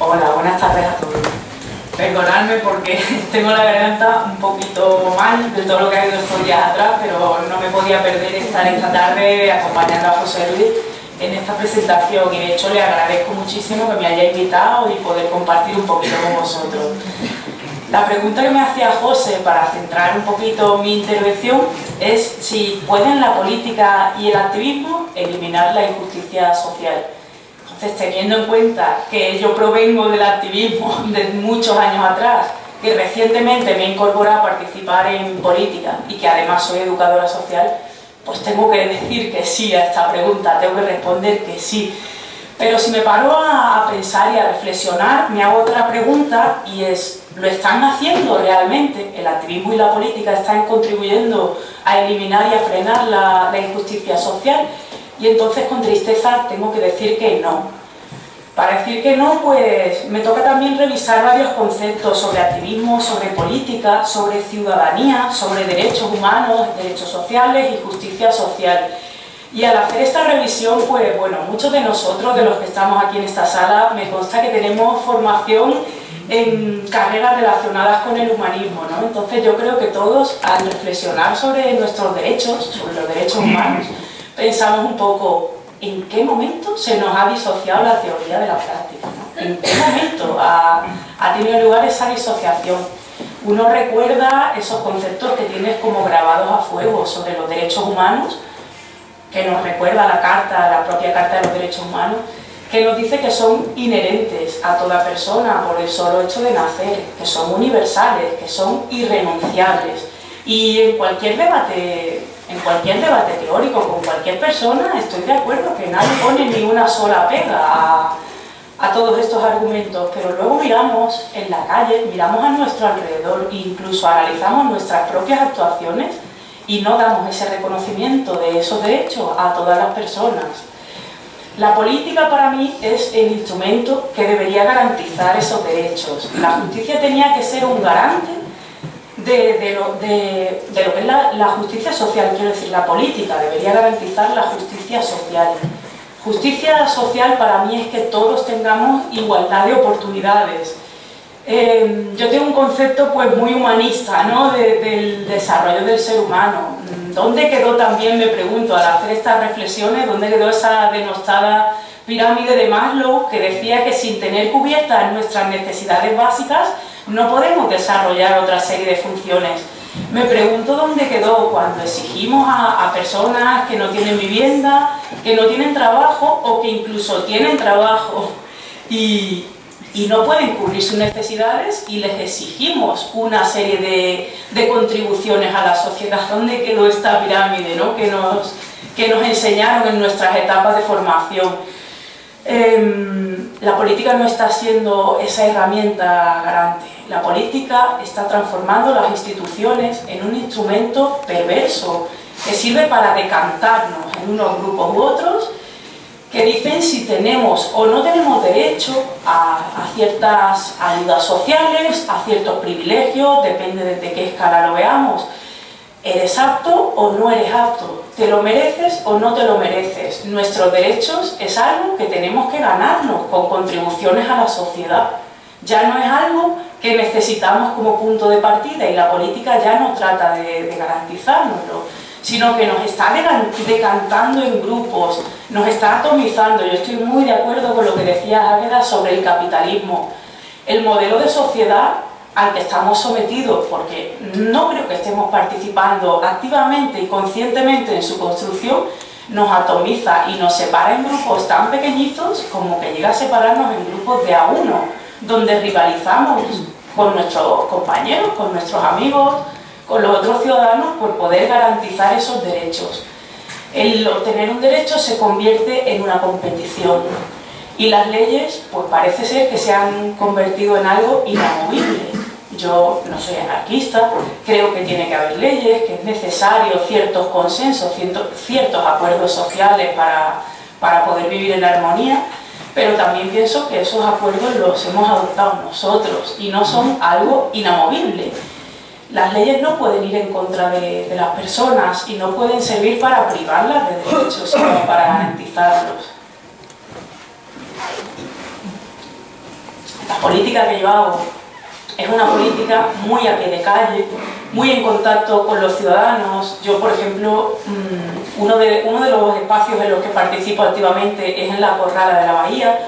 Hola, buenas tardes a todos. Perdonadme porque tengo la garganta un poquito mal de todo lo que ha ido estos días atrás, pero no me podía perder estar esta tarde acompañando a José Luis en esta presentación, y de hecho le agradezco muchísimo que me haya invitado y poder compartir un poquito con vosotros. La pregunta que me hacía José, para centrar un poquito mi intervención, es si pueden la política y el activismo eliminar la injusticia social. Entonces, teniendo en cuenta que yo provengo del activismo de muchos años atrás, que recientemente me he incorporado a participar en política y que además soy educadora social, pues tengo que decir que sí a esta pregunta, tengo que responder que sí. Pero si me paro a pensar y a reflexionar, me hago otra pregunta, y es: ¿lo están haciendo realmente? ¿El activismo y la política están contribuyendo a eliminar y a frenar la injusticia social? Y entonces, con tristeza, tengo que decir que no. Para decir que no, pues me toca también revisar varios conceptos sobre activismo, sobre política, sobre ciudadanía, sobre derechos humanos, derechos sociales y justicia social. Y al hacer esta revisión, pues bueno, muchos de nosotros, de los que estamos aquí en esta sala, me consta que tenemos formación en carreras relacionadas con el humanismo, ¿no? Entonces yo creo que todos, al reflexionar sobre nuestros derechos, sobre los derechos humanos, pensamos un poco: ¿en qué momento se nos ha disociado la teoría de la práctica, ¿no? ¿En qué momento ha tenido lugar esa disociación? Uno recuerda esos conceptos que tienes como grabados a fuego sobre los derechos humanos, que nos recuerda la propia Carta de los Derechos Humanos, que nos dice que son inherentes a toda persona por el solo hecho de nacer, que son universales, que son irrenunciables. Y en cualquier debate teórico con cualquier persona, estoy de acuerdo que nadie pone ni una sola pega a todos estos argumentos, pero luego miramos en la calle, miramos a nuestro alrededor e incluso analizamos nuestras propias actuaciones y no damos ese reconocimiento de esos derechos a todas las personas. La política, para mí, es el instrumento que debería garantizar esos derechos. La justicia tenía que ser un garante de lo que es la justicia social. Quiero decir, la política debería garantizar la justicia social. Justicia social para mí es que todos tengamos igualdad de oportunidades. Yo tengo un concepto pues muy humanista, ¿no?, del desarrollo del ser humano. ¿Dónde quedó también, me pregunto, al hacer estas reflexiones, dónde quedó esa denostada pirámide de Maslow que decía que sin tener cubiertas nuestras necesidades básicas no podemos desarrollar otra serie de funciones? Me pregunto dónde quedó cuando exigimos a personas que no tienen vivienda, que no tienen trabajo o que incluso tienen trabajo y no pueden cubrir sus necesidades, y les exigimos una serie de contribuciones a la sociedad. ¿Dónde quedó esta pirámide, ¿no?, que nos enseñaron en nuestras etapas de formación? La política no está siendo esa herramienta garante. La política está transformando las instituciones en un instrumento perverso que sirve para decantarnos en unos grupos u otros, que dicen si tenemos o no tenemos derecho a ciertas ayudas sociales, a ciertos privilegios, depende de qué escala lo veamos. ¿Eres apto o no eres apto? ¿Te lo mereces o no te lo mereces? Nuestros derechos es algo que tenemos que ganarnos con contribuciones a la sociedad. Ya no es algo que necesitamos como punto de partida, y la política ya no trata de garantizárnoslo, sino que nos está decantando en grupos, nos está atomizando. Yo estoy muy de acuerdo con lo que decía Águeda sobre el capitalismo. El modelo de sociedad al que estamos sometidos, porque no creo que estemos participando activamente y conscientemente en su construcción, nos atomiza y nos separa en grupos tan pequeñitos como que llega a separarnos en grupos de a uno, donde rivalizamos con nuestros compañeros, con nuestros amigos, con los otros ciudadanos, por poder garantizar esos derechos. El obtener un derecho se convierte en una competición, y las leyes pues parece ser que se han convertido en algo inamovible. Yo no soy anarquista, creo que tiene que haber leyes, que es necesario ciertos consensos, ciertos acuerdos sociales para poder vivir en armonía, pero también pienso que esos acuerdos los hemos adoptado nosotros y no son algo inamovible. Las leyes no pueden ir en contra de las personas y no pueden servir para privarlas de derechos, sino para garantizarlos. La política que yo hago es una política muy a pie de calle, muy en contacto con los ciudadanos. Yo, por ejemplo, uno de los espacios en los que participo activamente es en la Corrala de la Bahía.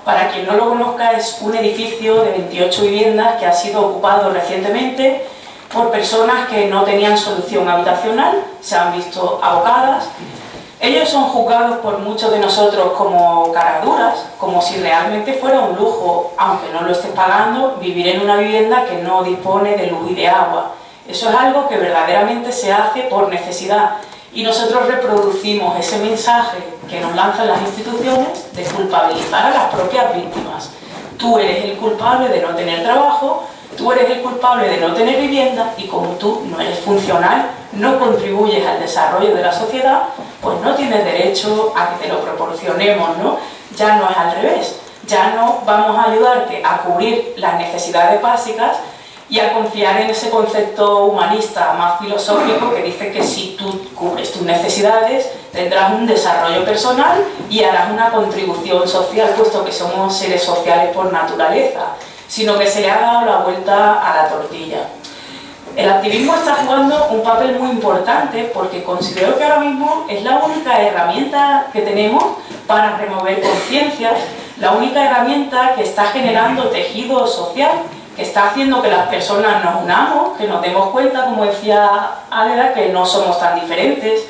Para quien no lo conozca, es un edificio de 28 viviendas que ha sido ocupado recientemente por personas que no tenían solución habitacional, se han visto abocadas. Ellos son juzgados por muchos de nosotros como caraduras, como si realmente fuera un lujo, aunque no lo estés pagando, vivir en una vivienda que no dispone de luz y de agua. Eso es algo que verdaderamente se hace por necesidad y nosotros reproducimos ese mensaje que nos lanzan las instituciones de culpabilizar a las propias víctimas. Tú eres el culpable de no tener trabajo, tú eres el culpable de no tener vivienda y como tú no eres funcional, no contribuyes al desarrollo de la sociedad, pues no tienes derecho a que te lo proporcionemos, ¿no? Ya no es al revés, ya no vamos a ayudarte a cubrir las necesidades básicas y a confiar en ese concepto humanista más filosófico que dice que si tú cubres tus necesidades tendrás un desarrollo personal y harás una contribución social, puesto que somos seres sociales por naturaleza, sino que se le ha dado la vuelta a la tortilla. El activismo está jugando un papel muy importante porque considero que ahora mismo es la única herramienta que tenemos para remover conciencias, la única herramienta que está generando tejido social, que está haciendo que las personas nos unamos, que nos demos cuenta, como decía Águeda, que no somos tan diferentes,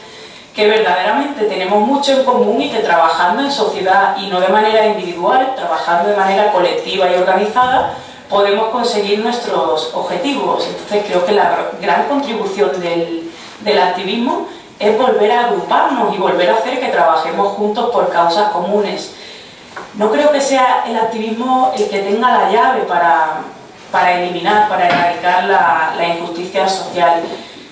que verdaderamente tenemos mucho en común y que trabajando en sociedad y no de manera individual, trabajando de manera colectiva y organizada, podemos conseguir nuestros objetivos. Entonces creo que la gran contribución del activismo es volver a agruparnos y volver a hacer que trabajemos juntos por causas comunes. No creo que sea el activismo el que tenga la llave para eliminar, para erradicar la injusticia social.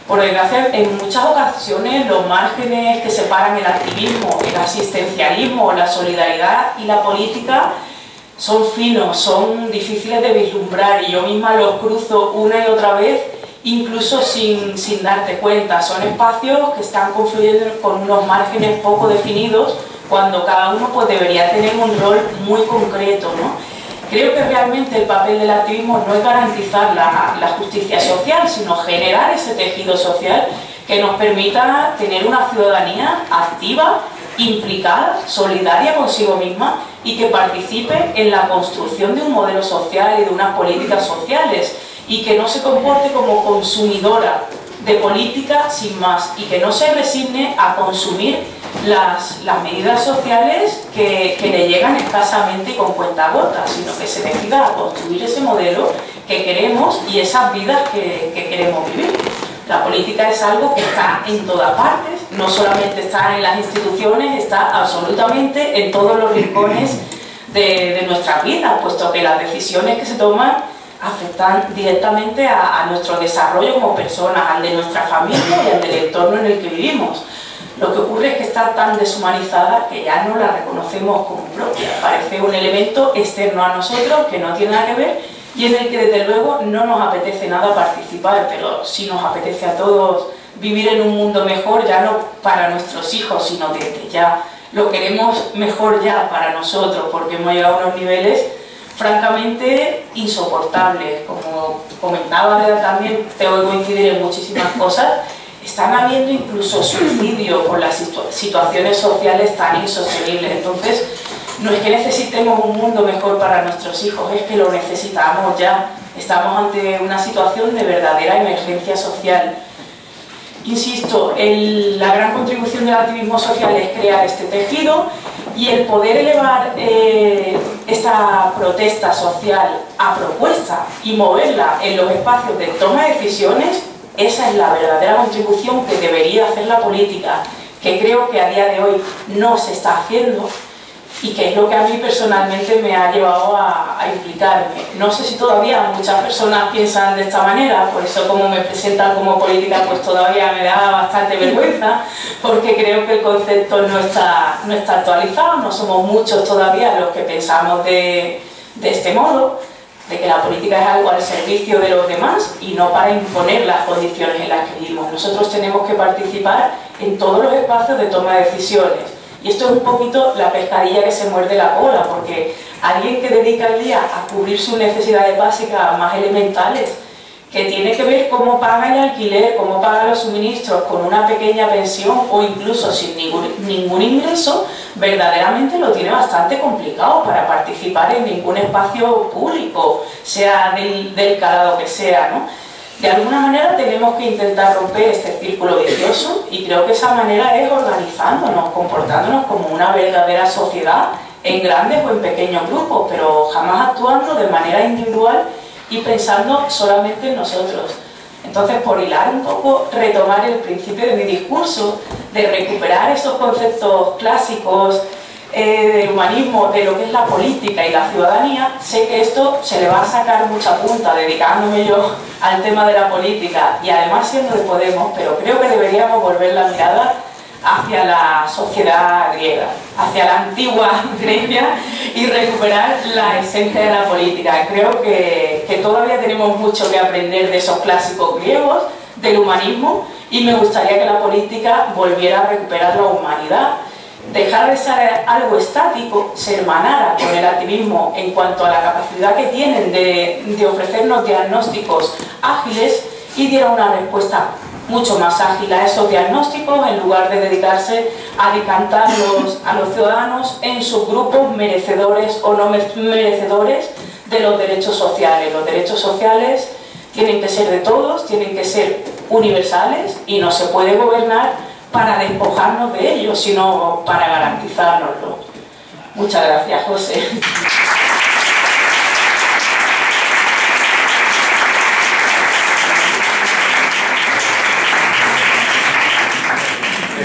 Por desgracia, en muchas ocasiones los márgenes que separan el activismo, el asistencialismo, la solidaridad y la política son finos, son difíciles de vislumbrar y yo misma los cruzo una y otra vez, incluso sin darte cuenta. Son espacios que están confluyendo con unos márgenes poco definidos cuando cada uno pues, debería tener un rol muy concreto, ¿no? Creo que realmente el papel del activismo no es garantizar la justicia social, sino generar ese tejido social que nos permita tener una ciudadanía activa, implicada, solidaria consigo misma y que participe en la construcción de un modelo social y de unas políticas sociales y que no se comporte como consumidora de política sin más y que no se resigne a consumir las medidas sociales que le llegan escasamente y con cuentagotas, sino que se decida a construir ese modelo que queremos y esas vidas que queremos vivir. La política es algo que está en todas partes, no solamente está en las instituciones, está absolutamente en todos los rincones de nuestras vidas, puesto que las decisiones que se toman afectan directamente a nuestro desarrollo como personas, al de nuestra familia y al del entorno en el que vivimos. Lo que ocurre es que está tan deshumanizada que ya no la reconocemos como propia, parece un elemento externo a nosotros que no tiene nada que ver y en el que desde luego no nos apetece nada participar, pero sí nos apetece a todos vivir en un mundo mejor, ya no para nuestros hijos, sino desde ya. Lo queremos mejor ya para nosotros, porque hemos llegado a unos niveles francamente insoportables. Como comentaba también, tengo que coincidir en muchísimas cosas, están habiendo incluso suicidio por las situaciones sociales tan insostenibles. Entonces, no es que necesitemos un mundo mejor para nuestros hijos, es que lo necesitamos ya. Estamos ante una situación de verdadera emergencia social. Insisto, la gran contribución del activismo social es crear este tejido y el poder elevar esta protesta social a propuesta y moverla en los espacios de toma de decisiones, esa es la verdadera contribución que debería hacer la política, que creo que a día de hoy no se está haciendo y que es lo que a mí personalmente me ha llevado a implicarme. No sé si todavía muchas personas piensan de esta manera, por eso como me presentan como política pues todavía me da bastante vergüenza, porque creo que el concepto no está actualizado, no somos muchos todavía los que pensamos de este modo, de que la política es algo al servicio de los demás y no para imponer las condiciones en las que vivimos. Nosotros tenemos que participar en todos los espacios de toma de decisiones. Y esto es un poquito la pescadilla que se muerde la cola, porque alguien que dedica el día a cubrir sus necesidades básicas más elementales, que tiene que ver cómo paga el alquiler, cómo paga los suministros con una pequeña pensión o incluso sin ningún ingreso, verdaderamente lo tiene bastante complicado para participar en ningún espacio público, sea del calado que sea, ¿no? De alguna manera tenemos que intentar romper este círculo vicioso y creo que esa manera es organizándonos, comportándonos como una verdadera sociedad en grandes o en pequeños grupos, pero jamás actuando de manera individual y pensando solamente en nosotros. Entonces, por hilar un poco, retomar el principio de mi discurso, de recuperar esos conceptos clásicos del humanismo, de lo que es la política y la ciudadanía, sé que esto se le va a sacar mucha punta dedicándome yo al tema de la política y además siendo de Podemos, pero creo que deberíamos volver la mirada hacia la sociedad griega, hacia la antigua Grecia y recuperar la esencia de la política. Creo que todavía tenemos mucho que aprender de esos clásicos griegos, del humanismo, y me gustaría que la política volviera a recuperar la humanidad, dejar de ser algo estático, se hermanara con el activismo en cuanto a la capacidad que tienen de ofrecernos diagnósticos ágiles y diera una respuesta mucho más ágil a esos diagnósticos en lugar de dedicarse a decantarlos a los ciudadanos en subgrupos merecedores o no merecedores de los derechos sociales. Los derechos sociales tienen que ser de todos, tienen que ser universales y no se puede gobernar para despojarnos de ellos, sino para garantizárnoslo. Muchas gracias, José.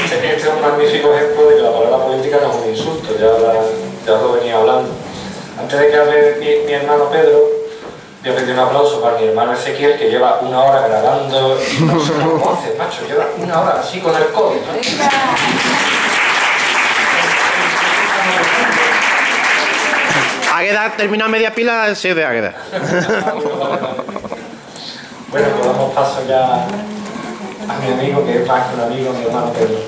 Este es un magnífico ejemplo de que la palabra política no es un insulto, ya lo venía hablando. Antes de que hable mi hermano Pedro, voy a pedir un aplauso para mi hermano Ezequiel, que lleva 1 hora grabando, no sé cómo hace, macho, lleva 1 hora así con el codo, ¿no? Águeda termina media pila, sí, de Águeda. Bueno, pues damos paso ya a mi amigo, que es más que un amigo, mi hermano Pedro.